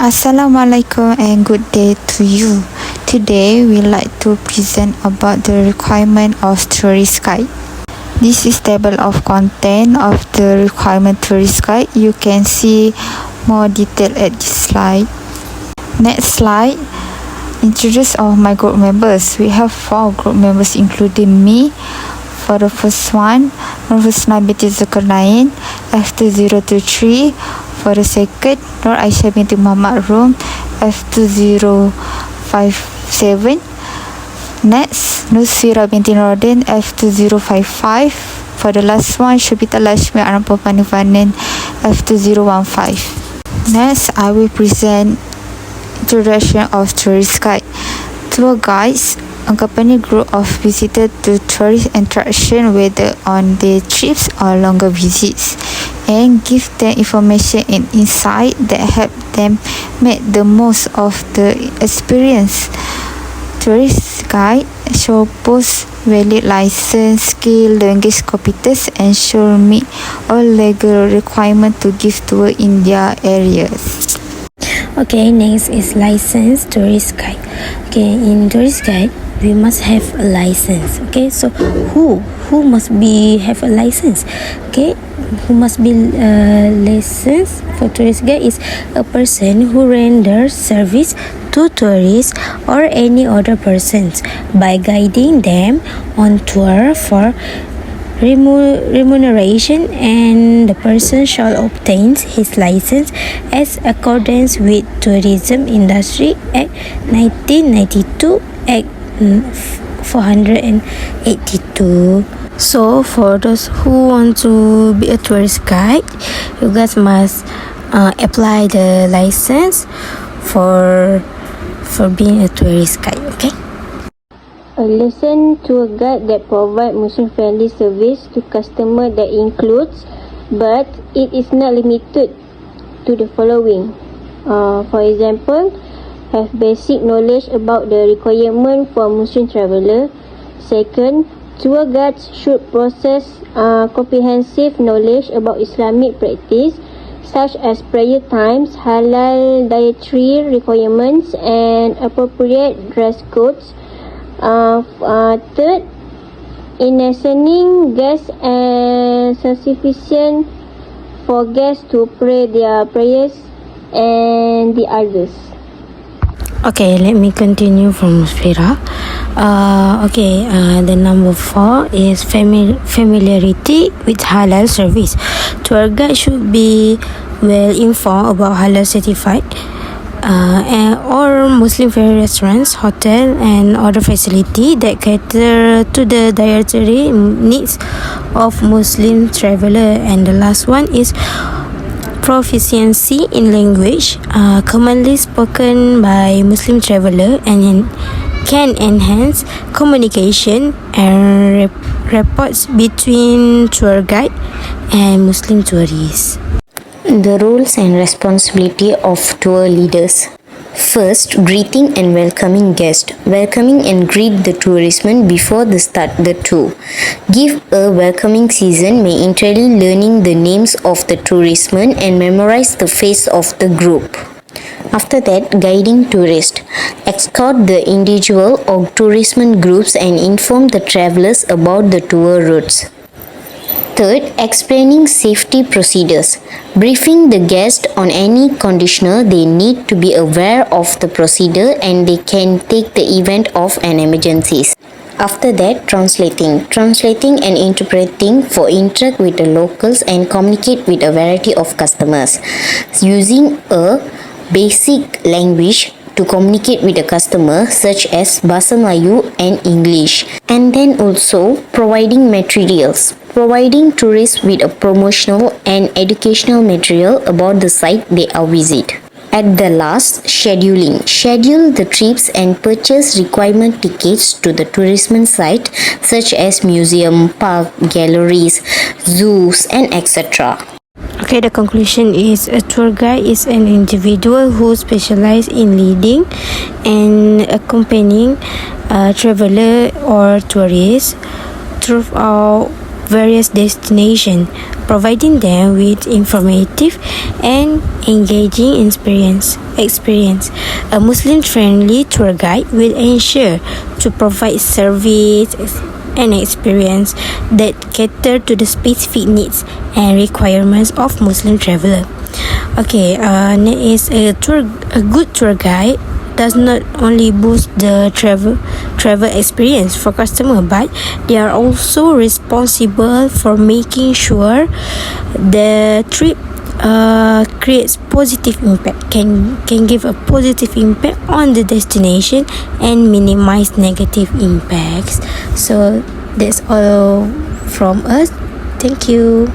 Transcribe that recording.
Assalamualaikum and good day to you. Today we like to present about the requirement of tourist guide. This is table of content of the requirement tourist guide. You can see more detail at this slide. Next slide. Introduce of my group members. We have 4 group members including me. For the first one, Nur Husna binti Zulkarnain, F2023. For the second, Nur Aisyah binti Muhammad Rum, F2057. Next, Nusfira binti Nuruddin, F2055. For the last one, Syabita Lashmi Anampa Panivanan, F2015. Next, I will present introduction of tourist guide. Tour guides accompany group of visitors to tourist attraction, whether on their trips or longer visits, and give them information and insight that help them make the most of the experience. Tourist guide should post valid license, skill, language competence, and should meet all legal requirements to give tour in their areas. Okay, next is license tourist guide. Okay, in tourist guide we must have a license. Okay, so who must have a license? Okay, who must be licensed for tourist guide is a person who renders service to tourists or any other persons by guiding them on tour for remuneration, and the person shall obtain his license as accordance with Tourism Industry Act 1992, Act 482. So for those who want to be a tourist guide, you guys must apply the license for being a tourist guide. Okay. A licensed tour guide that provides Muslim-friendly service to customers that includes, but it is not limited to the following. For example, have basic knowledge about the requirement for Muslim traveller. Second, tour guides should possess comprehensive knowledge about Islamic practice, such as prayer times, halal dietary requirements, and appropriate dress codes. Third, in listening guests and sufficient for guests to pray their prayers and the others. Okay, let me continue from Musfira. The number 4 is familiarity with halal service. Tour guide should be well informed about halal certified or Muslim-friendly restaurants, hotel, and other facility that cater to the dietary needs of Muslim traveller. And the last one is proficiency in language commonly spoken by Muslim traveller and can enhance communication and reports between tour guide and Muslim tourists. The roles and responsibility of tour leaders. First, greeting and welcoming guests. Welcoming and greet the tourism before the start the tour. Give a welcoming season may entail learning the names of the tourism and memorize the face of the group. After that, guiding tourists. Escort the individual or tourism groups and inform the travelers about the tour routes. Third, explaining safety procedures. Briefing the guest on any conditioner they need to be aware of the procedure and they can take the event of an emergency. After that, translating and interpreting for interact with the locals and communicate with a variety of customers. Using a basic language to communicate with the customer such as Bahasa Melayu and English. And then also providing materials. Providing tourists with a promotional and educational material about the site they are visit. At the last, scheduling. Schedule the trips and purchase requirement tickets to the tourism site such as museum, park, galleries, zoos, and etc. Okay, the conclusion is a tour guide is an individual who specializes in leading and accompanying a traveler or tourist throughout various destinations, providing them with informative and engaging experience. A Muslim-friendly tour guide will ensure to provide service and experience that cater to the specific needs and requirements of Muslim traveler. Okay, next is a good tour guide does not only boost the travel experience for customer, but they are also responsible for making sure the trip creates positive impact, can give a positive impact on the destination and minimize negative impacts. So that's all from us. Thank you.